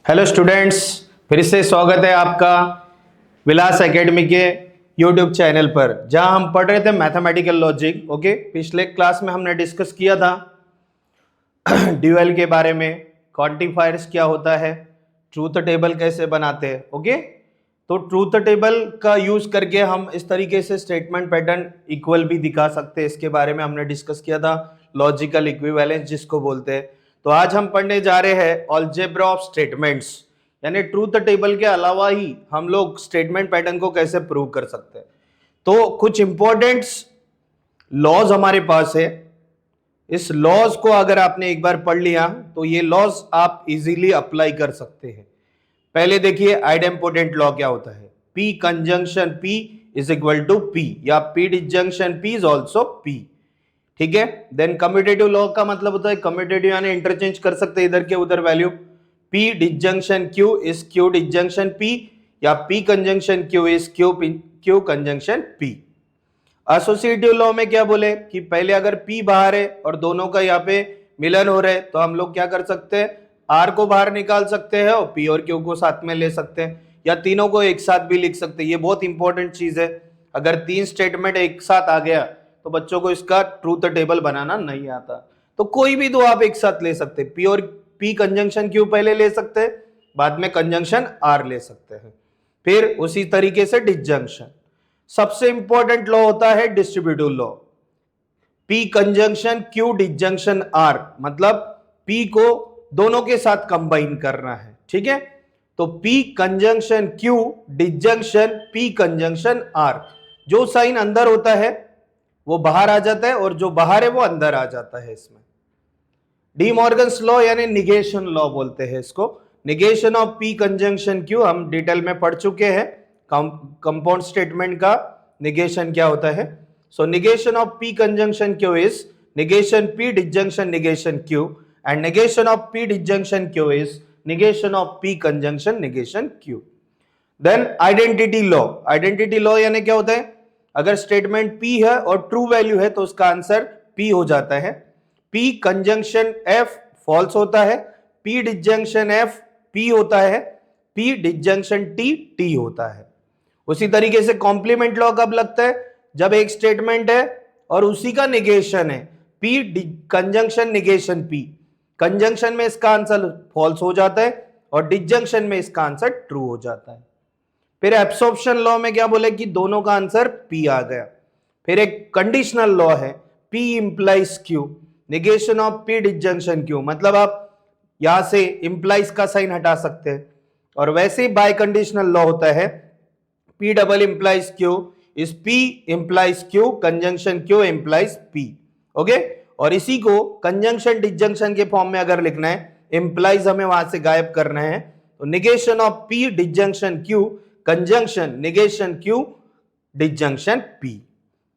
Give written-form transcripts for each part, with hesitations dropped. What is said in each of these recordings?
Hello students, फिर से स्वागत है आपका विलास एकेडमी के यूट्यूब चैनल पर, जहां हम पढ़ रहे थे मैथमेटिकल लॉजिक। ओके, पिछले क्लास में हमने डिस्कस किया था ड्यूअल के बारे में, क्वांटिफायर्स क्या होता है, ट्रूथ टेबल कैसे बनाते हैं। ओके, तो ट्रूथ टेबल का यूज करके हम इस तरीके से स्टेटमेंट पैटर्न इक्वल भी दिखा सकते हैं, इसके बारे में हमने डिस्कस किया था, लॉजिकल इक्विवेलेंस जिसको बोलते हैं। तो आज हम पढ़ने जा रहे हैं अलजेब्रा ऑफ स्टेटमेंट्स, यानी ट्रूथ टेबल के अलावा ही हम लोग स्टेटमेंट पैटर्न को कैसे प्रूव कर सकते हैं। तो कुछ इंपॉर्टेंट लॉज हमारे पास है। इस लॉज को अगर आपने एक बार पढ़ लिया तो ये लॉज आप इजीली अप्लाई कर सकते हैं। पहले देखिए आइडेम्पोटेंट लॉ क्या होता है। P conjunction P is equal to P, या P disjunction P is also P। ठीक है, देन कम्यूटेटिव लॉ का मतलब होता है कम्यूटेटिव, यानी इंटरचेंज कर सकते हैं इधर के उधर value. P disjunction Q is Q disjunction P, या P conjunction Q is Q conjunction P। Associative law में क्या बोले कि पहले अगर P बाहर है और दोनों का यहाँ पे मिलन हो रहा है तो हम लोग क्या कर सकते हैं, R को बाहर निकाल सकते हैं और P और Q को साथ में ले सकते हैं, या तीनों को एक साथ भी लिख सकते हैं। ये बहुत इंपॉर्टेंट चीज है। अगर तीन स्टेटमेंट एक साथ आ गया तो बच्चों को इसका ट्रूथ टेबल बनाना नहीं आता, तो कोई भी दो आप एक साथ ले सकते हैं। P और P कंजंक्शन Q पहले ले सकते हैं, बाद में कंजंक्शन R ले सकते हैं, फिर उसी तरीके से डिसजंक्शन। सबसे इंपॉर्टेंट लॉ होता है distributive law. P conjunction Q disjunction R, मतलब P को दोनों के साथ कंबाइन करना है। ठीक है, तो P conjunction Q disjunction P conjunction R, जो साइन अंदर होता है वो बाहर आ जाता है और जो बाहर है वो अंदर आ जाता है। इसमें डी मॉर्गन्स लॉ यानी निगेशन लॉ बोलते हैं इसको। Negation of P conjunction Q हम डिटेल में पढ़ चुके हैं, कंपाउंड स्टेटमेंट का निगेशन क्या होता है। So negation of P conjunction Q is negation P disjunction negation Q, and negation of P disjunction Q is negation of P conjunction negation Q. Then identity law, identity law यानी क्या होता है, अगर statement P है और true value है तो उसका आंसर P हो जाता है। P कंजंक्शन F फॉल्स होता है, P डिसजंक्शन F P होता है, P डिसजंक्शन T T होता है। उसी तरीके से कॉम्प्लीमेंट लॉ कब लगता है, जब एक स्टेटमेंट है और उसी का निगेशन है, P conjunction negation P, conjunction में इसका आंसर फॉल्स हो जाता है और डिसजंक्शन में इसका आंसर ट्रू हो जाता है। फिर एब्सॉर्प्शन लॉ में क्या बोले कि दोनों का आंसर P आ गया। फिर एक कंडीशनल लॉ है P implies Q, negation of P disjunction Q, मतलब आप यहां से इंप्लाइज का साइन हटा सकते हैं। और वैसे ही बाय कंडीशनल लॉ होता है P double implies Q is P implies Q conjunction Q implies P। Okay, और इसी को कंजंक्शन डिसजंक्शन के फॉर्म में अगर लिखना है, इंप्लाइज हमें वहां से गायब करना है, तो negation of P disjunction Q conjunction negation Q disjunction P।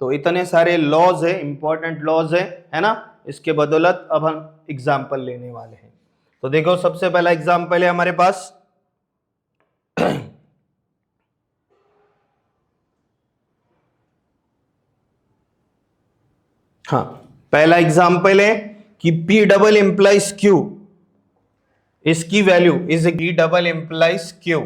तो इतने सारे लॉज है, इंपॉर्टेंट लॉज है ना। इसके बदौलत अब हम एग्जाम्पल लेने वाले हैं। तो देखो सबसे पहला एग्जाम्पल है हमारे पास हाँ, पहला एग्जाम्पल है कि P डबल इंप्लाइज Q, इसकी value is P double implies Q,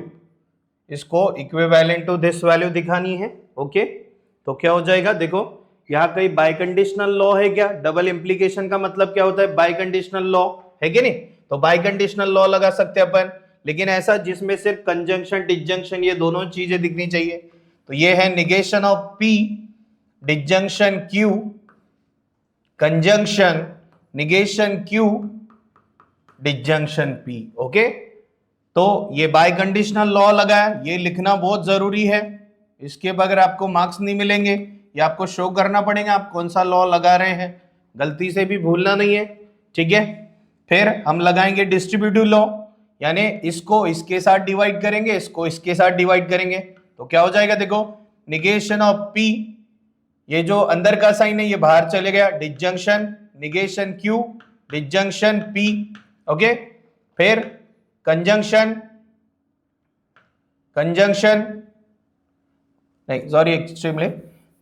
इसको इक्विवेलेंट टू दिस वैल्यू दिखानी है। ओके, तो क्या हो जाएगा, देखो यहां कहीं बाय कंडीशनल लॉ है क्या, डबल इंप्लीकेशन का मतलब क्या होता है, बाय कंडीशनल लॉ है कि नहीं, तो बाय कंडीशनल लॉ लगा सकते हैं अपन, लेकिन ऐसा जिसमें सिर्फ कंजंक्शन डिसजंक्शन ये दोनों चीजें दिखनी चाहिए। तो ये है negation of P disjunction Q conjunction negation Q disjunction P। Okay, तो ये बाय कंडीशनल लॉ लगा है, ये लिखना बहुत जरूरी है, इसके बगैर आपको मार्क्स नहीं मिलेंगे, ये आपको शो करना पड़ेगा आप कौन सा लॉ लगा रहे हैं, गलती से भी भूलना नहीं है। ठीक है, फिर हम लगाएंगे डिस्ट्रीब्यूटिव लॉ, यानी इसको इसके साथ डिवाइड करेंगे, इसको इसके साथ डिवाइड करेंगे, तो क्या हो जाएगा, देखो निगेशन ऑफ P, ये जो अंदर का साइन है ये बाहर चले गया, disjunction negation Q disjunction P। Okay, फिर कंजंक्शन कंजंक्शन नहीं सॉरी एक्सट्रीमली,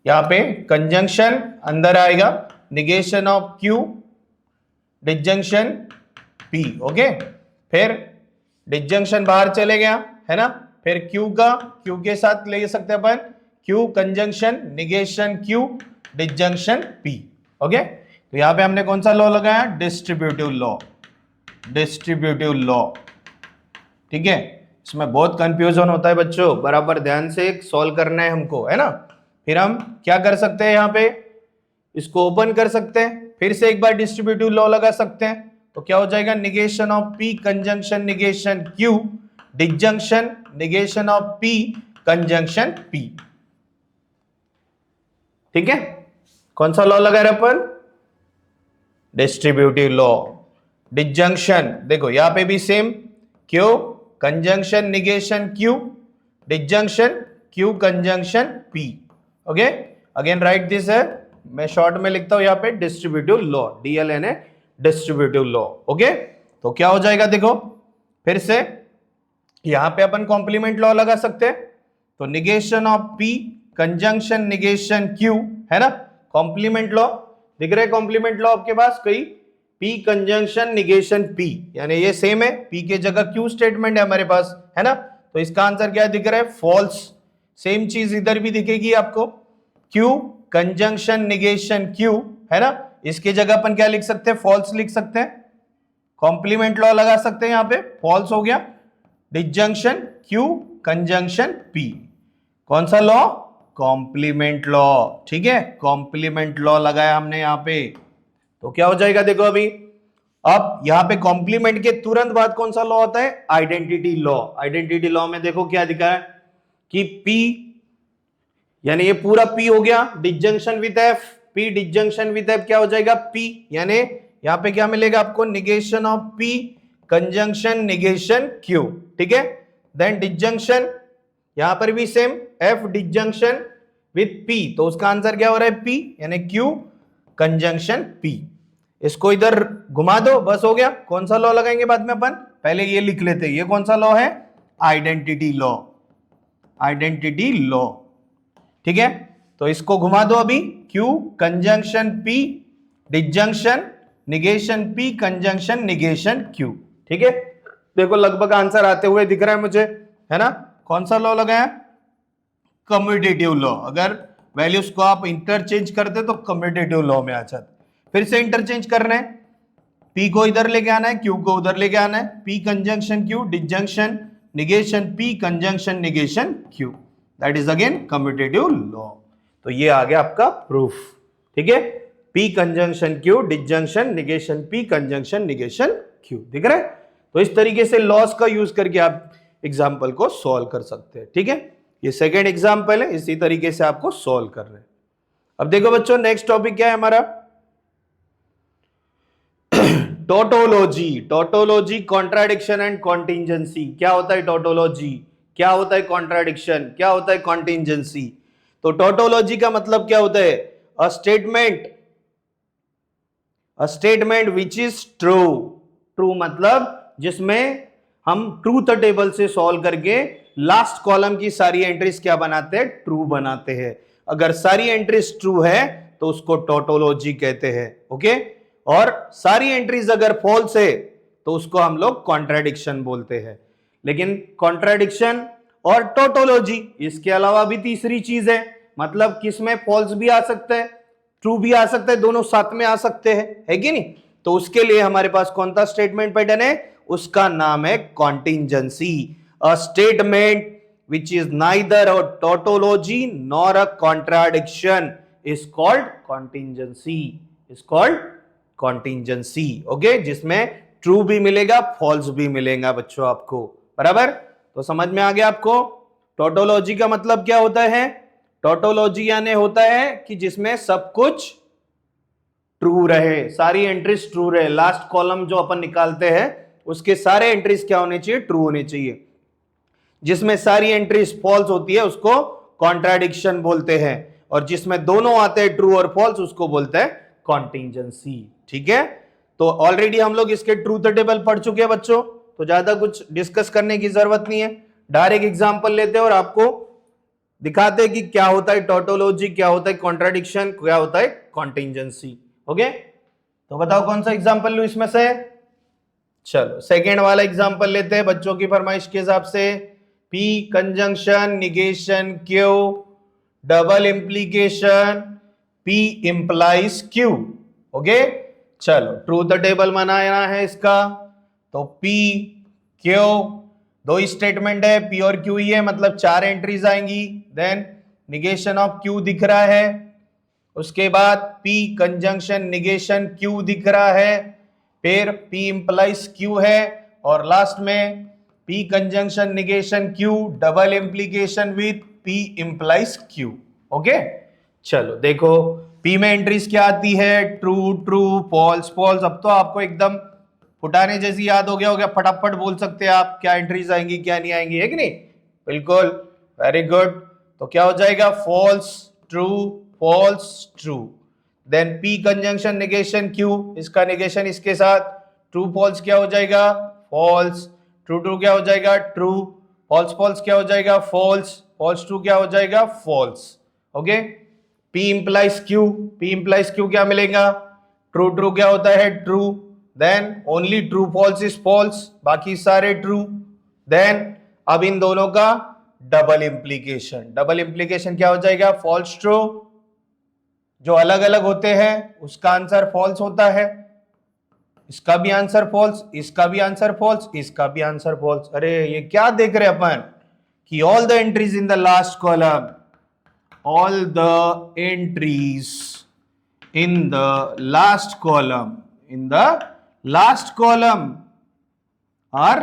यहां पे कंजंक्शन अंदर आएगा, negation of Q disjunction P। Okay, फिर डिसजंक्शन बाहर चले गया है ना, फिर क्यू का क्यू के साथ ले सकते हैं अपन, Q conjunction negation Q disjunction P. Okay, तो यहां पे हमने कौन सा लॉ लगाया, डिस्ट्रीब्यूटिव लॉ, डिस्ट्रीब्यूटिव लॉ। ठीक है, इसमें बहुत कंफ्यूजन होता है बच्चों, बराबर ध्यान से सॉल्व करना है हमको, है ना। फिर हम क्या कर सकते हैं, यहाँ पे इसको ओपन कर सकते हैं, फिर से एक बार डिस्ट्रीब्यूटिव लॉ लगा सकते हैं, तो क्या हो जाएगा, negation of P conjunction negation Q disjunction negation of P conjunction P. ठीक है, कौन सा लॉ लगा रहे अपन, डिस्ट्रीब्यूटिव लॉ। डिसजंक्शन देखो यहां पे भी same, Q conjunction negation Q disjunction Q conjunction P. Okay, again right this है, मैं शॉर्ट में लिखता हूं यहाँ पे distributive law, DLNA distributive law. Okay, तो क्या हो जाएगा देखो, फिर से यहां पे अपन कॉम्प्लीमेंट लॉ लगा सकते हैं, तो negation of P conjunction negation Q, है ना, कॉम्प्लीमेंट लॉ दिख रहा है, कॉम्प्लीमेंट लॉ आपके पास कोई, पी कंजंक्शन निगेशन पी, यानी ये सेम है, पी के जगह क्यू स्टेटमेंट है हमारे पास, है ना, तो इसका आंसर क्या दिख रहा है, फॉल्स। सेम चीज इधर भी दिखेगी आपको, क्यू कंजंक्शन निगेशन क्यू, है ना, इसके जगह अपन क्या लिख सकते हैं, फॉल्स लिख सकते हैं, कॉम्प्लीमेंट लॉ लगा सकते हैं, यहां पे फॉल्स हो गया, डिसजंक्शन क्यू कंजंक्शन पी, कौन सा लॉ, कॉम्प्लीमेंट लॉ। ठीक है, कॉम्प्लीमेंट लॉ लगाया हमने यहां पे, तो क्या हो जाएगा देखो अभी, अब यहां पे कॉम्प्लीमेंट के तुरंत बाद कौन सा लॉ होता है, आइडेंटिटी लॉ। आइडेंटिटी लॉ में देखो क्या दिखा है कि P, यानी ये पूरा P हो गया, disjunction with F, P disjunction with F क्या हो जाएगा P, यानी यहां पे क्या मिलेगा आपको, negation of P conjunction negation Q। ठीक है, देन डिसजंक्शन यहां पर भी same, F disjunction with P, तो उसका आंसर क्या हो रहा है P, यानी Q कंजंक्शन P। इसको इधर घुमा दो, बस हो गया। कौन सा लॉ लगाएंगे बाद में अपन, पहले ये लिख लेते हैं, ये कौन सा लॉ है, आइडेंटिटी लॉ, आइडेंटिटी लॉ। ठीक है, तो इसको घुमा दो अभी, Q conjunction P disjunction negation P conjunction negation Q। ठीक है, देखो लगभग आंसर आते हुए दिख रहा है मुझे, है ना। कौन सा लॉ लगाया, कम्यूटेटिव लॉ, अगर वैल्यूज को आप इंटरचेंज करते तो कम्यूटेटिव लॉ में आ जाते। फिर से इंटरचेंज करना है, P को इधर लेके आना है, Q को उधर लेके आना है, P conjunction Q disjunction negation P conjunction negation Q, that is again commutative law. तो ये आ गया आपका प्रूफ। ठीक है, P conjunction Q disjunction negation P conjunction negation Q, दिख रहा है। तो इस तरीके से लॉस का यूज करके आप एग्जाम्पल को सॉल्व कर सकते हैं। ठीक है, ये सेकेंड एग्जाम्पल है, इसी तरीके से आपको सॉल्व कर रहे हैं। अब देखो बच्चों, नेक्स्ट टॉपिक क्या है हमारा, tautology. Tautology, contradiction and contingency. क्या होता है टोटोलॉजी, क्या होता है कॉन्ट्राडिक्शन, क्या होता है कॉन्टिंजेंसी। तो टोटोलॉजी का मतलब क्या होता है, a statement which is true. True मतलब जिसमें हम ट्रूथ टेबल से सॉल्व करके लास्ट कॉलम की सारी एंट्रीज क्या बनाते हैं, ट्रू बनाते हैं। अगर सारी एंट्रीज ट्रू है तो उसको टोटोलॉजी कहते हैं। ओके, और सारी एंट्रीज अगर फॉल्स है तो उसको हम लोग कॉन्ट्राडिक्शन बोलते हैं। लेकिन कॉन्ट्राडिक्शन और टोटोलॉजी, इसके अलावा भी तीसरी चीज है, मतलब किसमें फॉल्स भी आ सकता है, ट्रू भी आ सकता है, दोनों साथ में आ सकते हैं, है कि नहीं। तो उसके लिए हमारे पास कौन सा स्टेटमेंट पैटर्न है, उसका नाम है contingency. A statement which is neither a tautology nor a contradiction is called contingency, is called contingency। Okay, जिसमें ट्रू भी मिलेगा फॉल्स भी मिलेगा बच्चों आपको, बराबर। तो समझ में आ गया आपको। टोटोलॉजी का मतलब क्या होता है, टोटोलॉजी यानी होता है कि जिसमें सब कुछ ट्रू रहे, सारी एंट्रीज ट्रू रहे, लास्ट कॉलम जो अपन निकालते हैं उसके सारे एंट्रीज क्या होने चाहिए, ट्रू होने चाहिए। जिसमें सारी एंट्रीज फॉल्स होती है उसको कॉन्ट्राडिक्शन बोलते हैं, और जिसमें दोनों आते हैं ट्रू और फॉल्स उसको बोलते हैं कॉन्टिंजेंसी। ठीक है, तो ऑलरेडी हम लोग इसके ट्रूथ टेबल पढ़ चुके हैं बच्चों, तो ज्यादा कुछ डिस्कस करने की जरूरत नहीं है। डायरेक्ट एग्जांपल लेते हैं और आपको दिखाते हैं कि क्या होता है टोटोलॉजी, क्या होता है कॉन्ट्राडिक्शन, क्या होता है कॉन्टिंजेंसी। ओके, तो बताओ कौन सा एग्जांपल लूं इसमें से, चलो सेकेंड वाला एग्जांपल लेते हैं बच्चों की फरमाइश के हिसाब से। P conjunction negation Q double implication P implies Q। Okay, चलो ट्रूथ टेबल बनाना है इसका, तो P Q, दो ही स्टेटमेंट है, P और Q ही है, मतलब 4 एंट्रीज आएंगी। देन निगेशन ऑफ Q दिख रहा है, उसके बाद P कंजंक्शन निगेशन Q दिख रहा है, फिर P इंप्लाइज Q है, और लास्ट में P conjunction negation Q double implication with P implies Q। Okay, चलो देखो P में एंट्रीज क्या आती है, ट्रू ट्रू फॉल्स फॉल्स। अब तो आपको एकदम फुटाने जैसी याद हो गया होगा, फटाफट बोल सकते हैं आप क्या एंट्रीज आएंगी क्या नहीं आएंगी, है कि नहीं? बिल्कुल, वेरी गुड। तो क्या हो जाएगा, false true false true. Then P conjunction negation Q, इसका निगेशन इसके साथ, ट्रू फॉल्स क्या हो जाएगा, फॉल्स, ट्रू ट्रू क्या हो जाएगा, ट्रू, फॉल्स फॉल्स क्या हो जाएगा, फॉल्स, फॉल्स ट्रू क्या हो जाएगा, false. Okay, P implies Q, P implies Q क्या मिलेगा, ट्रू ट्रू क्या होता है, true, then only true false is false, बाकी सारे ट्रू। देन अब इन दोनों का डबल इम्प्लीकेशन, डबल इम्प्लीकेशन क्या हो जाएगा, फॉल्स ट्रू, जो अलग अलग होते हैं उसका आंसर फॉल्स होता है, इसका भी आंसर फॉल्स, इसका भी आंसर फॉल्स, इसका भी आंसर फॉल्स। अरे ये क्या देख रहे अपन कि all the entries in the last column, all the entries in the last column are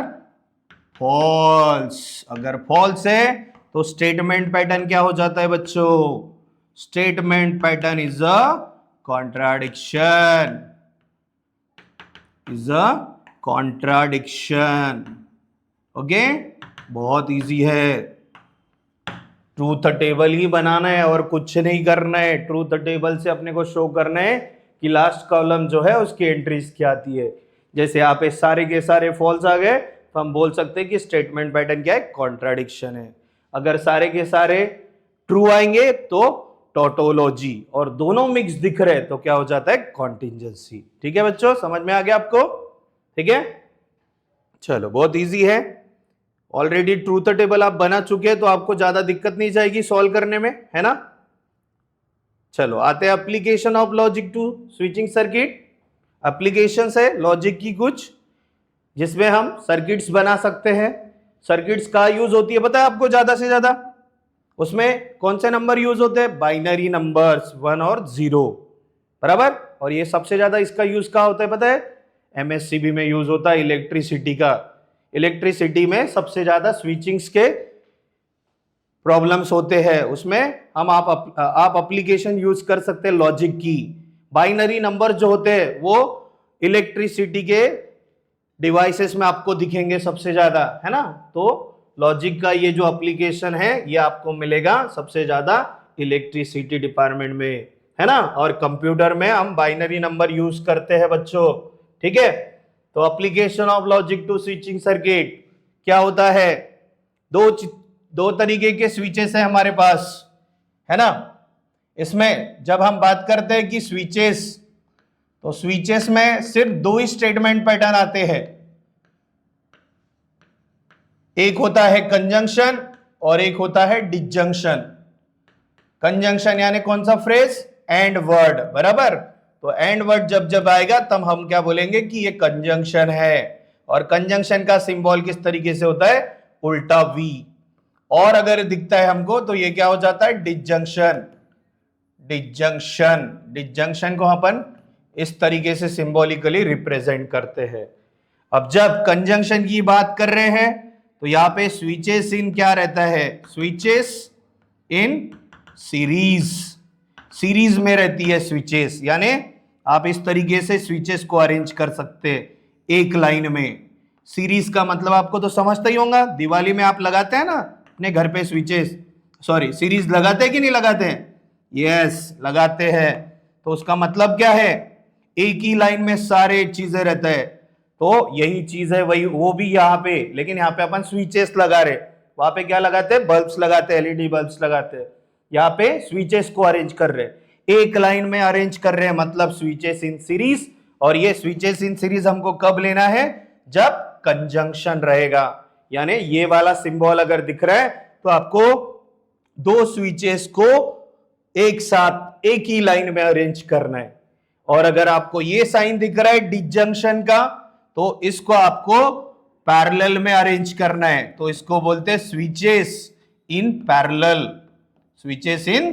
false। अगर false है तो स्टेटमेंट पैटर्न क्या हो जाता है बच्चों, statement pattern is a contradiction, okay, बहुत इजी है। ट्रूथ टेबल ही बनाना है और कुछ नहीं करना है। ट्रूथ टेबल से अपने को शो करना है कि लास्ट कॉलम जो है उसकी एंट्रीज क्या आती है। जैसे यहाँ पे सारे के सारे फॉल्स आ गए तो हम बोल सकते हैं कि स्टेटमेंट पैटर्न क्या है, कॉन्ट्राडिक्शन है। अगर सारे के सारे ट्रू आएंगे तो टोटोलॉजी, और दोनों मिक्स दिख रहे तो क्या हो जाता है, कॉन्टिंजेंसी। ठीक है बच्चों, समझ में आ गया आपको? ठीक है, चलो बहुत इजी है। ऑलरेडी ट्रूथ टेबल आप बना चुके हैं तो आपको ज्यादा दिक्कत नहीं जाएगी सॉल्व करने में, है ना? चलो आते हैं application of logic to switching circuit. Application है लॉजिक की कुछ जिसमें हम सर्किट्स बना सकते हैं। सर्किट्स का यूज होती है पता है आपको, ज्यादा से ज्यादा उसमें कौन से नंबर यूज होते हैं, बाइनरी नंबर्स 1 और 0, बराबर। और ये सबसे ज्यादा इसका यूज कहाँ होता है पता है, एमएससीबी में यूज होता है, इलेक्ट्रिसिटी का। इलेक्ट्रिसिटी में सबसे ज्यादा स्विचिंग्स के प्रॉब्लम्स होते हैं, उसमें हम आप एप्लीकेशन यूज कर सकते हैं लॉजिक की। बाइनरी नंबर जो होते हैं वो इलेक्ट्रिसिटी के डिवाइसेस में आपको दिखेंगे सबसे ज्यादा, है ना? तो लॉजिक का ये जो एप्लीकेशन है ये आपको मिलेगा सबसे ज्यादा इलेक्ट्रिसिटी डिपार्टमेंट में, है ना? और कंप्यूटर में हम बाइनरी नंबर यूज करते हैं बच्चों, ठीक है? तो application of logic to switching circuit क्या होता है, दो तरीके के स्विचेस है हमारे पास, है ना? इसमें जब हम बात करते हैं कि स्विचेस, तो स्विचेस में सिर्फ दो ही स्टेटमेंट पैटर्न आते हैं, एक होता है कंजंक्शन और एक होता है डिसजंक्शन। कंजंक्शन यानी कौन सा फ्रेज, एंड वर्ड, बराबर। तो एंड वर्ड जब जब आएगा तब हम क्या बोलेंगे कि ये कंजंक्शन है। और कंजंक्शन का सिंबल किस तरीके से होता है, उल्टा वी। और अगर दिखता है हमको तो ये क्या हो जाता है, डिसजंक्शन। डिसजंक्शन को अपन इस तरीके से सिंबॉलिकली रिप्रेजेंट करते हैं। अब जब कंजंक्शन की बात कर रहे हैं तो यहां पे स्विचेस इन क्या रहता है, स्विचेस इन सीरीज, सीरीज में रहती है स्विचेस, यानी आप इस तरीके से स्विचेस को अरेंज कर सकते हैं एक लाइन में। सीरीज का मतलब आपको तो समझता ही होगा, दिवाली में आप लगाते हैं ना अपने घर पे स्विचेस, सॉरी सीरीज लगाते हैं कि नहीं लगाते हैं, यस लगाते हैं। तो उसका मतलब क्या है, एक ही लाइन में सारे चीजें रहते हैं। तो यही चीज है वही, वो भी यहाँ पे, लेकिन यहाँ पे अपन स्विचेस लगा रहे, वहां पे क्या लगाते हैं, बल्ब्स लगाते हैं, एलईडी बल्ब्स लगाते हैं। यहाँ पे स्विचेस को अरेंज कर रहे हैं, एक लाइन में अरेंज कर रहे हैं, मतलब स्विचेस इन सीरीज। और ये स्विचेस इन सीरीज हमको कब लेना है, जब कंजंक्शन रहेगा। यानी ये वाला सिंबल अगर दिख रहा है तो आपको दो स्विचेस को एक साथ एक ही लाइन में अरेंज करना है। और अगर आपको ये साइन दिख रहा है डिसजंक्शन का, तो इसको आपको पैरेलल में अरेंज करना है। तो इसको बोलते हैं switches in parallel. Switches in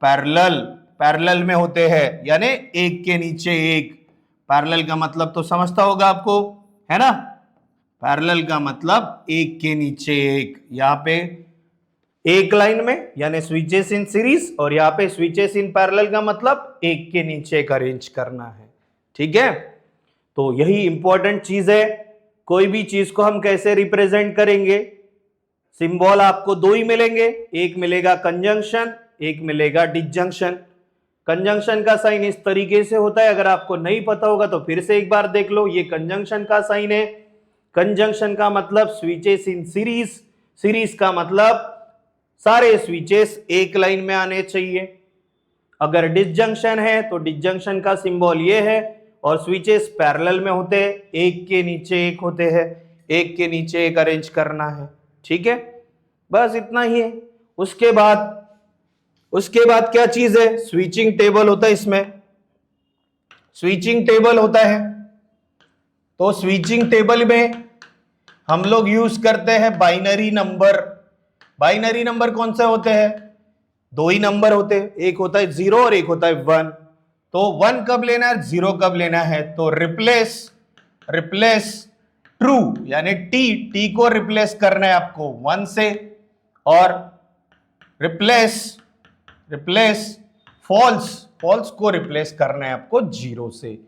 parallel, parallel में होते हैं, यानी एक के नीचे एक। पैरेलल का मतलब तो समझता होगा आपको, है ना। पैरेलल का मतलब एक के नीचे एक। यहां पे एक लाइन में यानी स्विचेस इन सीरीज, और यहां पे स्विचेस इन पैरेलल का मतलब एक के नीचे एक अरेंज करना है। ठीक है, तो यही इंपॉर्टेंट चीज है। कोई भी चीज को हम कैसे रिप्रेजेंट करेंगे, सिंबल आपको दो ही मिलेंगे, एक मिलेगा कंजंक्शन, एक मिलेगा डिसजंक्शन। कंजंक्शन का साइन इस तरीके से होता है, अगर आपको नहीं पता होगा तो फिर से एक बार देख लो। ये कंजंक्शन का साइन है। कंजंक्शन का मतलब स्विचेस इन सीरीज, सीरीज का मतलब सारे स्विचेस एक लाइन में आने चाहिए। अगर डिसजंक्शन है तो डिसजंक्शन का सिंबल ये है, और स्विचेस पैरेलल में होते हैं, एक के नीचे एक होते हैं, एक के नीचे एक अरेंज करना है। ठीक है, बस इतना ही है। उसके बाद क्या चीज है, स्विचिंग टेबल होता है। इसमें स्विचिंग टेबल होता है, तो स्विचिंग टेबल में हम लोग यूज करते हैं बाइनरी नंबर। बाइनरी नंबर कौन से होते हैं, दो ही नंबर होते हैं, एक होता है 0 और एक होता है 1। तो 1 कब लेना है, 0 कब लेना है, तो रिप्लेस ट्रू, यानी टी को रिप्लेस करना है आपको 1 से, और रिप्लेस फॉल्स को रिप्लेस करना है आपको 0 से।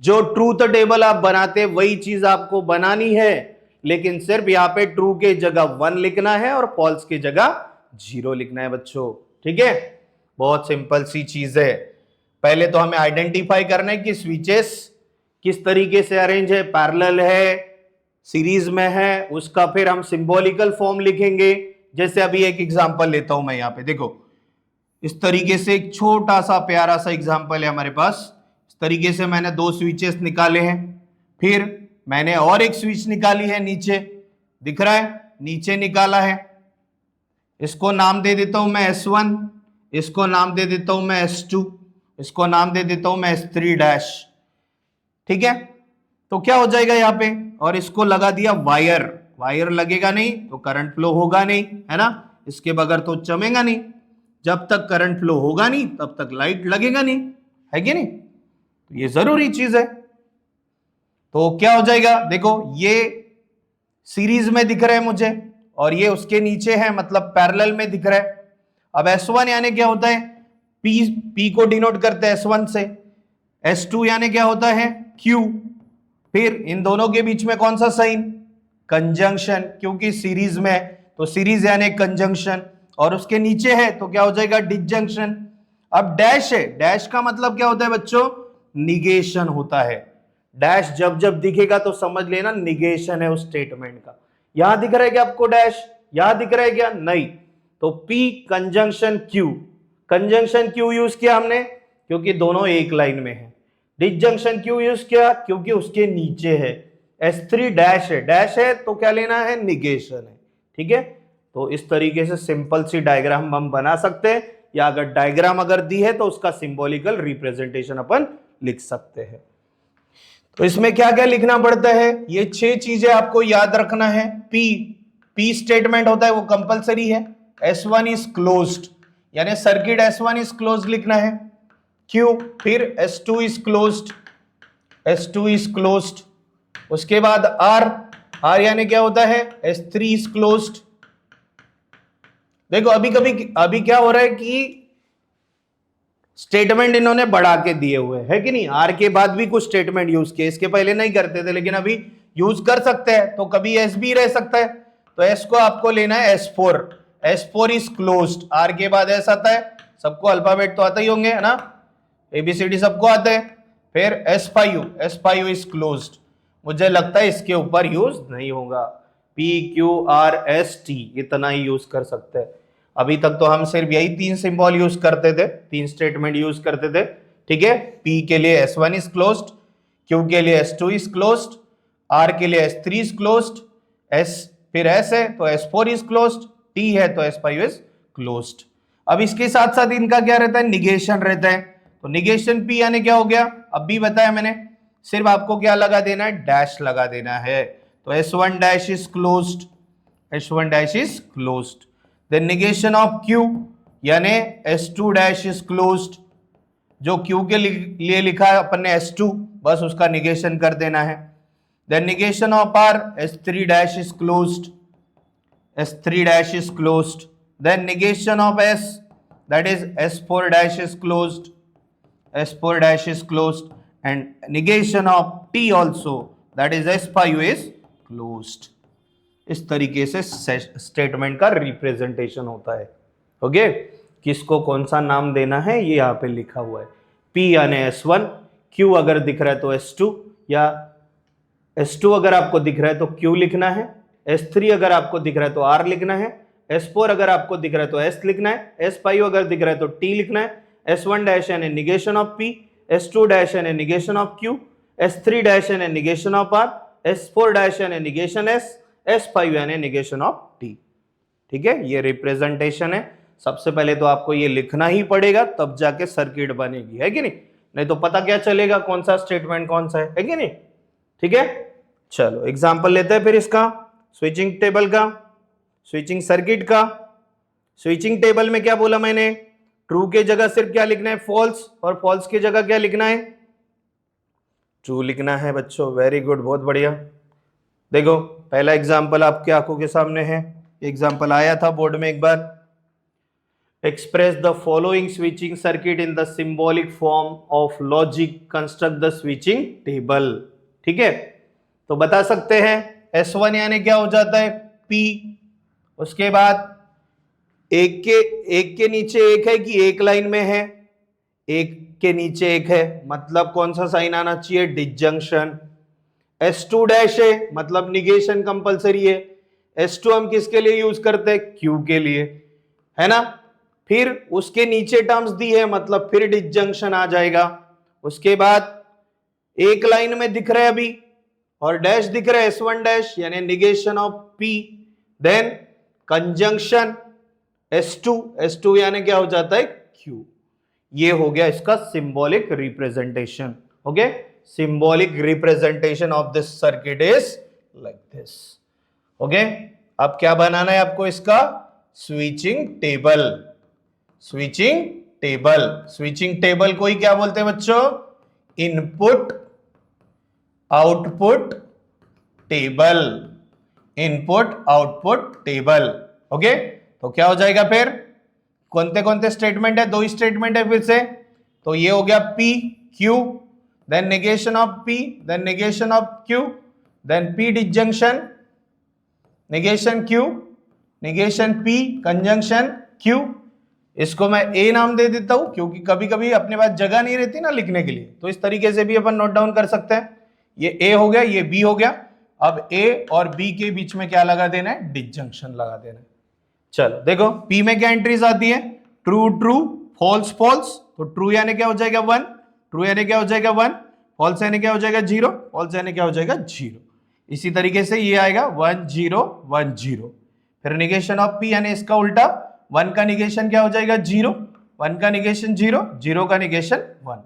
जो ट्रूथ टेबल आप बनाते वही चीज आपको बनानी है, लेकिन सिर्फ यहां पे ट्रू के जगह 1 लिखना है और फॉल्स की जगह 0 लिखना है बच्चों। ठीक है, बहुत सिंपल सी चीज है। पहले तो हमें आइडेंटिफाई करना है कि स्विचेस किस तरीके से अरेंज है, पैरेलल है, सीरीज में है, उसका फिर हम सिंबॉलिकल फॉर्म लिखेंगे। जैसे अभी एक एग्जांपल लेता हूं मैं, यहां पे देखो, इस तरीके से एक छोटा सा प्यारा सा एग्जांपल है हमारे पास। इस तरीके से मैंने दो स्विचेस निकाले हैं, फिर मैंने और एक स्विच निकाली है नीचे, दिख रहा है, नीचे निकाला है। इसको नाम दे देता हूं मैं S1, इसको नाम दे देता हूं मैं S2, इसको नाम दे देता हूं मैं S3 डैश। ठीक है, तो क्या हो जाएगा यहां पे, और इसको लगा दिया वायर। वायर लगेगा नहीं तो करंट फ्लो होगा नहीं, है ना, इसके बगैर तो चमेगा नहीं। जब तक करंट फ्लो होगा नहीं तब तक लाइट लगेगा नहीं, है कि नहीं, तो ये जरूरी चीज है। तो क्या हो जाएगा, देखो ये सीरीज में दिख रहा है मुझे, और ये उसके नीचे है, मतलब पैरेलल में दिख रहा है। अब S1 यानी क्या होता है, P को डिनोट करते हैं S1 से। S2 यानी क्या होता है, Q। फिर इन दोनों के बीच में कौन सा साइन, कंजंक्शन, क्योंकि सीरीज में है तो सीरीज यानी कंजंक्शन, और उसके नीचे है तो क्या हो जाएगा, डिसजंक्शन। अब डैश है, डैश का मतलब क्या होता है बच्चों, निगेशन होता है। डैश जब जब दिखेगा तो समझ लेना निगेशन है उस स्टेटमेंट का। यहां दिख रहा है क्या आपको डैश, यहां दिख रहा है क्या, नहीं, तो P कंजंक्शन Q। कंजंक्शन क्यों यूज किया हमने, क्योंकि दोनों एक लाइन में है। डिसजंक्शन क्यों यूज किया, क्योंकि उसके नीचे है। S3 डैश है, डैश है तो क्या लेना है, निगेशन है। ठीक है, तो इस तरीके से सिंपल सी डायग्राम हम बना सकते हैं, या अगर डायग्राम अगर दी है तो उसका सिंबॉलिकल रिप्रेजेंटेशन अपन लिख सकते हैं। तो इसमें क्या क्या लिखना पड़ता है, ये 6 चीजें आपको याद रखना है। P स्टेटमेंट होता है वो कंपलसरी है। S1 इज क्लोज्ड, यानी सर्किट S1 इज क्लोज्ड लिखना है। Q, फिर S2 is closed, S2 is closed. उसके बाद R यानी क्या होता है, S3 इज क्लोज्ड। देखो अभी क्या हो रहा है कि स्टेटमेंट इन्होंने बढ़ा के दिए हुए है कि नहीं, आर के बाद भी कुछ स्टेटमेंट यूज किए, इसके पहले नहीं करते थे लेकिन अभी यूज कर सकते हैं। तो कभी एस भी रह सकता है, तो एस को आपको लेना है S4। S4 is closed, are के बाद एस आता है, सबको अल्फाबेट तो आता ही होंगे, है ना, ABCD सबको आते हैं। फिर S5 इज क्लोज्ड, मुझे लगता है इसके ऊपर यूज नहीं होगा। PQRST इतना ही यूज कर सकते हैं। अभी तक तो हम सिर्फ यही 3 सिंबल यूज करते थे, 3 स्टेटमेंट यूज करते थे। ठीक है, P के लिए S1 इज क्लोज्ड, Q के लिए S2 इज क्लोज्ड, R के लिए S3 इज क्लोज्ड, S फिर S है तो S4 इज क्लोज्ड, T है तो S5 इज क्लोज्ड। अब इसके साथ साथ इनका क्या रहता है, निगेशन रहता है। तो निगेशन P यानी क्या हो गया, अब भी बताया मैंने, सिर्फ आपको क्या लगा देना है, डैश लगा देना है। तो S1 dash is closed, S1 dash is closed. Then negation of Q यानी S2 डैश इज क्लोज्ड, जो Q के लिए लिखा है अपन ने S2, बस उसका निगेशन कर देना है। Then negation of R, S3 dash is closed, S3 dash is closed. Then negation of S, that is S4 dash is closed, S4 dash is closed, and negation of T also, that is S5 is closed. इस तरीके से statement का representation होता है। Okay, किसको कौन सा नाम देना है ये यहाँ पे लिखा हुआ है। P यानी S1, Q अगर दिख रहा है तो S2, या S2 अगर आपको दिख रहा है तो Q लिखना है, S3 अगर आपको दिख रहा है तो R लिखना है, S4 अगर आपको दिख रहा है तो S लिखना है, S5 अगर दिख रहा है तो T लिखना है, S1 डैश यानी negation of P, S2 dash यानी negation of Q, S3 dash यानी negation of R, S4 dash यानी निगेशन S, S5 यानी निगेशन ऑफ T। ठीक है, ये रिप्रेजेंटेशन है। सबसे पहले तो आपको ये लिखना ही पड़ेगा, तब जाके सर्किट बनेगी, है कि नहीं? नहीं तो पता क्या चलेगा कौन सा स्टेटमेंट कौन सा है कि नहीं? ठीक है, चलो एग्जांपल लेते हैं फिर इसका, स्विचिंग टेबल का, स्विचिंग सर्किट का। स्विचिंग टेबल में क्या बोला मैंने, ट्रू के जगह सिर्फ क्या लिखना है, फॉल्स, और फॉल्स की जगह क्या लिखना है, ट्रू लिखना है बच्चों। वेरी गुड, बहुत बढ़िया। देखो पहला एग्जांपल आपके आंखों के सामने है, एग्जांपल आया था बोर्ड में एक बार। Express the following switching circuit in the symbolic form of logic, construct the switching table. ठीक है, तो बता सकते हैं S1 यानी क्या हो जाता है, P, उसके बाद एक के नीचे एक है कि एक लाइन में है, एक के नीचे एक है, मतलब कौन सा साइन आना चाहिए, डिसजंक्शन। S2 डैश है मतलब निगेशन कंपलसरी है। S2 हम किसके लिए यूज करते हैं, Q के लिए, है ना। फिर उसके नीचे टर्म्स दी है मतलब फिर डिसजंक्शन आ जाएगा। उसके बाद एक लाइन में दिख रहा है अभी और डैश दिख रहा है S1 डैश यानी negation of P, then conjunction S2 यानी क्या हो जाता है, Q। ये हो गया इसका symbolic representation. Okay, symbolic representation of this circuit is like this. Okay, अब क्या बनाना है आपको, इसका switching table. Switching table, switching table को ही क्या बोलते हैं बच्चों, input output table, input output table. Okay, तो क्या हो जाएगा फिर, कौन कौन स्टेटमेंट है, दो ही स्टेटमेंट है फिर से। तो ये हो गया P Q, then negation of P, then negation of Q, then P disjunction, negation Q, negation P, conjunction Q। इसको मैं A नाम दे देता हूं क्योंकि कभी कभी अपने पास जगह नहीं रहती ना लिखने के लिए, तो इस तरीके से भी अपन नोट डाउन कर सकते हैं। ये A हो गया, ये B हो गया। अब A और B के बीच में क्या लगा देना है, डिसजंक्शन लगा देना है। चलो देखो P में क्या एंट्रीज आती है, ट्रू ट्रू, फॉल्स फॉल्स। तो ट्रू यानी क्या हो जाएगा 1, ट्रू यानी क्या हो जाएगा 1, फॉल्स यानी क्या हो जाएगा 0, फॉल्स यानी क्या हो जाएगा 0। इसी तरीके से ये आएगा 1 0 1 0। फिर निगेशन ऑफ P यानी इसका उल्टा, 1 का निगेशन क्या हो जाएगा 0, 1 का निगेशन 0, 0 का निगेशन 1।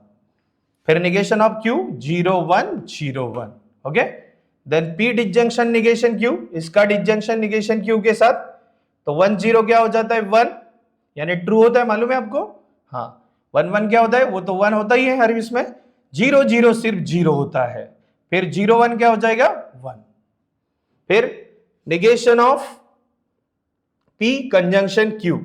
फिर negation of Q 0 1 0 1। Okay, then P disjunction negation Q, इसका डिसजंक्शन निगेशन Q के साथ, तो 1 0 क्या हो जाता है 1 यानी ट्रू होता है, मालूम है आपको। हाँ, 1 1 क्या होता है, वो तो 1 होता ही है हर इसमें। 0 0 सिर्फ 0 होता है। फिर 0 1 क्या हो जाएगा 1। फिर negation of P conjunction Q।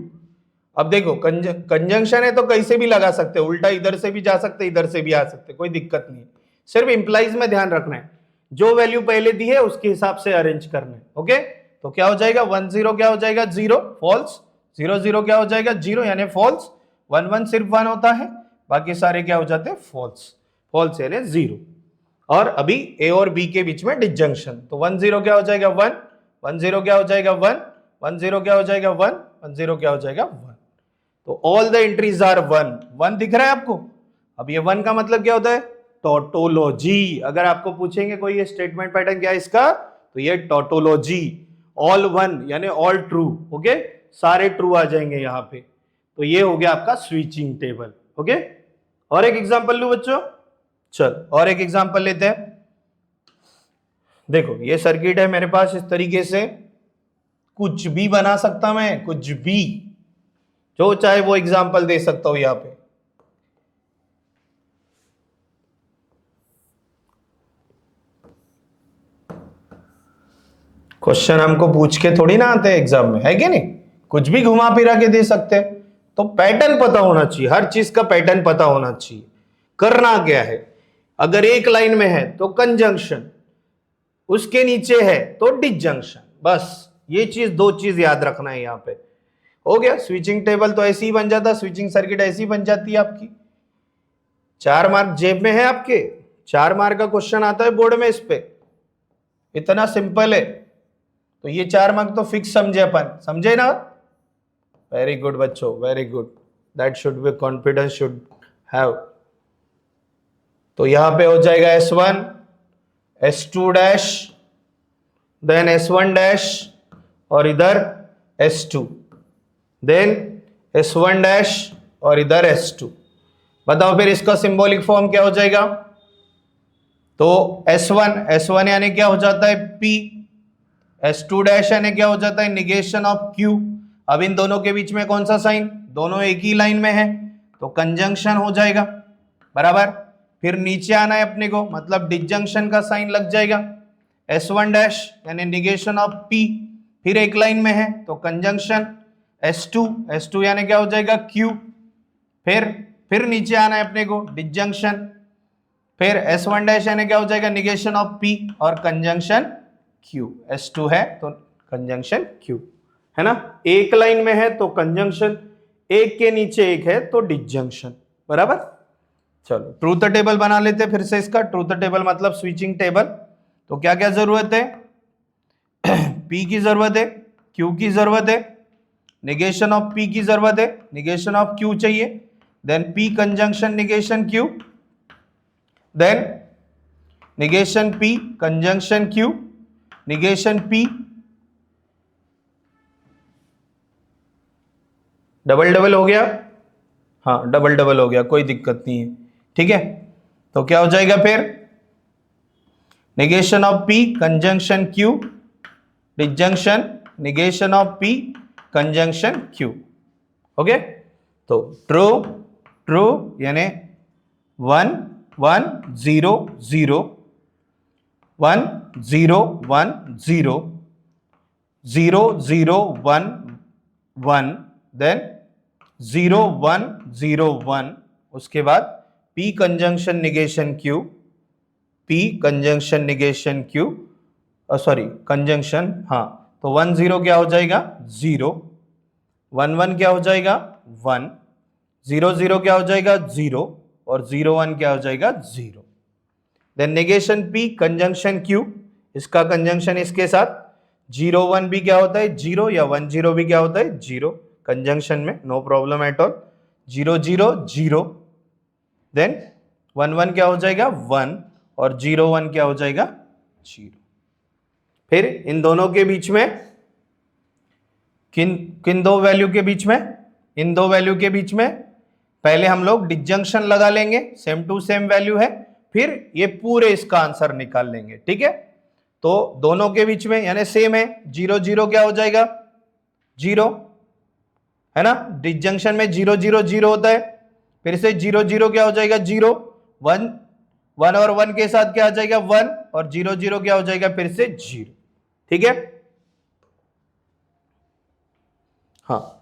अब देखो कंजंक्शन है तो कैसे भी लगा सकते हो, उल्टा इधर से भी जा सकते, इधर से भी आ सकते, कोई दिक्कत नहीं है। सिर्फ इंप्लाइज में ध्यान रखना है, जो वैल्यू पहले दी है उसके हिसाब से अरेंज करना है। ओके, तो क्या हो जाएगा 1 0 क्या हो जाएगा 0, फॉल्स। 0 0 क्या हो जाएगा 0 यानी फॉल्स। 1 1 सिर्फ 1 होता है, बाकी सारे क्या हो जाते हैं फॉल्स, फॉल्स यानी 0। और अभी A और B के बीच में डिसजंक्शन, तो 1 0 क्या हो जाएगा 1, 1 0 क्या हो जाएगा 1, 1 0 क्या हो जाएगा 1, 1 0 क्या हो जाएगा 1। तो ऑल द एंट्रीज आर 1 1 दिख रहा है आपको। अब ये 1 का मतलब क्या होता है, टोटोलॉजी। अगर आपको पूछेंगे कोई ये स्टेटमेंट पैटर्न क्या है इसका, तो ये टोटोलॉजी। ऑल वन यानी ऑल ट्रू, ओके, सारे ट्रू आ जाएंगे यहाँ पे। तो ये हो गया आपका स्विचिंग टेबल, ओके। और एक एग्जांपल लूं बच्चों, चल और एक एग्जांपल लेते हैं। देखो ये सर्किट है मेरे पास, इस तरीके से कुछ भी बना सकता मैं, कुछ भी जो चाहे वो एग्जांपल दे सकता हूं यहां पे। क्वेश्चन हमको पूछ के थोड़ी ना आते हैं एग्जाम में, है कि नहीं, कुछ भी घुमा फिरा के दे सकते हैं। तो पैटर्न पता होना चाहिए, हर चीज का पैटर्न पता होना चाहिए। करना क्या है, अगर एक लाइन में है तो कंजंक्शन, उसके नीचे है तो डिसजंक्शन, बस ये चीज, दो चीज याद रखना है यहां पे। हो गया, स्विचिंग टेबल तो ऐसे ही बन जाता, स्विचिंग सर्किट ऐसी बन जाती है आपकी। 4 मार्क जेब में है आपके, 4 मार्क का क्वेश्चन आता है बोर्ड में इस पे, इतना सिंपल है। तो ये 4 मार्क तो फिक्स समझे अपन, समझे ना। वेरी गुड बच्चों, very good, that should be confidence should have. तो यहां पे हो जाएगा S1 S2 dash, then S1 dash, और इधर S2, देन S1 डैश, और इधर S2। बताओ फिर इसका सिंबॉलिक फॉर्म क्या हो जाएगा। तो S1 यानी क्या हो जाता है P, S2 डैश यानी क्या हो जाता है निगेशन ऑफ Q। अब इन दोनों के बीच में कौन सा साइन, दोनों एक ही लाइन में है तो कंजंक्शन हो जाएगा, बराबर। फिर नीचे आना है अपने को, मतलब डिसजंक्शन का साइन लग जाएगा। S1 डैश यानी निगेशन ऑफ P, फिर एक लाइन में है तो कंजंक्शन। S2 यानी क्या हो जाएगा Q, फिर नीचे आना है अपने को डिसजंक्शन। फिर S1 डैश यानी क्या हो जाएगा निगेशन ऑफ P और कंजंक्शन Q। S2 है तो कंजंक्शन Q, है ना। एक लाइन में है तो कंजंक्शन, एक के नीचे एक है तो डिसजंक्शन, बराबर। चलो ट्रूथ टेबल बना लेते हैं फिर से इसका। ट्रूथ टेबल मतलब स्विचिंग टेबल। तो क्या क्या जरूरत है, P की जरूरत है, Q की जरूरत है, निगेशन ऑफ P की जरूरत है, निगेशन ऑफ Q चाहिए, then P conjunction negation Q, then negation P conjunction Q, negation P, double double हो गया, हाँ डबल डबल हो गया, कोई दिक्कत नहीं है, ठीक है। तो क्या हो जाएगा फिर, negation of P conjunction Q, disjunction, negation of P conjunction Q, okay. तो ट्रू ट्रू यानी 1 1 0 0, 1 0 1 0, 0 0 1 1, देन 0 1 0 1, उसके बाद P conjunction negation Q, P conjunction negation Q, sorry conjunction, हाँ। तो 1 0 क्या हो जाएगा 0, 1 1 क्या हो जाएगा 1, 0 0 क्या हो जाएगा 0, और 0 1 क्या हो जाएगा 0। Then negation P conjunction Q, इसका कंजंक्शन इसके साथ, 0 1 भी क्या होता है 0, या 1 0 भी क्या होता है 0 कंजंक्शन में, no problem at all. 0 0 0, then 1 1 क्या हो जाएगा 1, और 0 1 क्या हो जाएगा 0। फिर इन दोनों के बीच में किन दो वैल्यू के बीच में, इन दो वैल्यू के बीच में पहले हम लोग डिसजंक्शन लगा लेंगे, सेम टू सेम वैल्यू है, फिर ये पूरे इसका आंसर निकाल लेंगे, ठीक है। तो दोनों के बीच में यानी सेम है, 0 0 क्या हो जाएगा 0, है ना। डिसजंक्शन में 0 0 0 होता है, फिर से 0 0 क्या हो जाएगा 0, 1 1 और 1 के साथ क्या आ जाएगा 1, और 0 0 क्या हो जाएगा फिर से 0, ठीक है। हाँ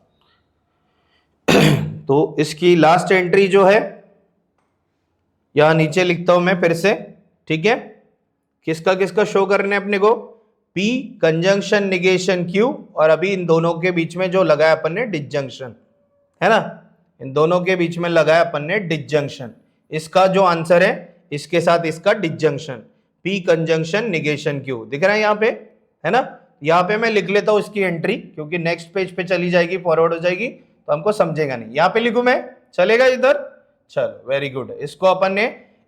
तो इसकी लास्ट एंट्री जो है यहां नीचे लिखता हूं मैं फिर से, ठीक है। किसका किसका शो करने अपने को, P कंजंक्शन निगेशन Q, और अभी इन दोनों के बीच में जो लगाया अपन ने डिसजंक्शन, है ना, इन दोनों के बीच में लगाया अपन ने डिसजंक्शन। इसका जो आंसर है इसके साथ इसका disjunction, P conjunction negation Q दिख रहा है यहाँ पे, है ना। यहाँ पे मैं लिख लेता हूं इसकी एंट्री, क्योंकि नेक्स्ट पेज पे चली जाएगी, फॉरवर्ड हो जाएगी तो हमको समझेगा नहीं। यहाँ पे लिखूं मैं, चलेगा इधर, चलो वेरी गुड। इसको अपन ने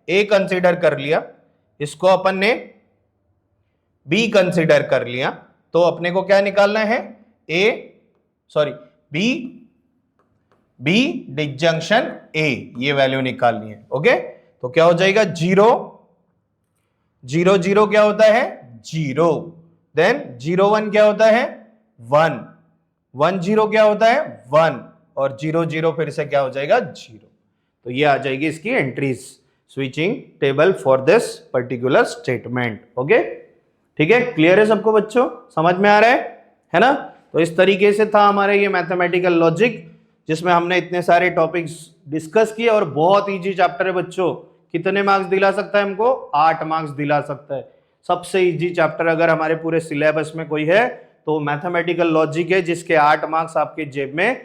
ए कंसिडर कर लिया, इसको अपन ने बी कंसिडर कर लिया, तो अपने को क्या निकालना है, बी डिसजंक्शन ए, ये वैल्यू निकालनी है। ओके, तो क्या हो जाएगा 0 0 0 क्या होता है 0, देन 0 1 क्या होता है 1 1 0 क्या होता है 1, और 0 0 फिर से क्या हो जाएगा 0। तो ये आ जाएगी इसकी entries, switching table for this particular statement. Okay, ठीक है, क्लियर है सबको बच्चों, समझ में आ रहा है ना। तो इस तरीके से था हमारे ये मैथमेटिकल लॉजिक, जिसमें हमने इतने सारे टॉपिक्स डिस्कस किए, और बहुत इजी चैप्टर है बच्चों। कितने मार्क्स दिला सकता है हमको, 8 मार्क्स दिला सकता है। सबसे इजी चैप्टर अगर हमारे पूरे सिलेबस में कोई है तो मैथमेटिकल लॉजिक है, जिसके 8 मार्क्स आपके जेब में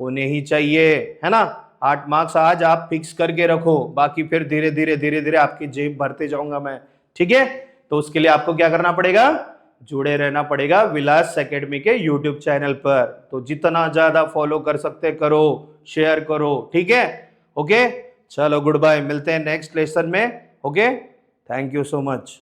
होने ही चाहिए, है ना। 8 मार्क्स आज आप फिक्स करके रखो, बाकी फिर धीरे धीरे आपकी जेब भरते जाऊंगा मैं, ठीक है। तो उसके लिए आपको क्या करना पड़ेगा, जुड़े रहना पड़ेगा विलास एकेडमी के यूट्यूब चैनल पर। तो जितना ज्यादा फॉलो कर सकते करो, शेयर करो, ठीक है। ओके, चलो गुड बाय, मिलते हैं नेक्स्ट लेसन में। Okay, thank you so much.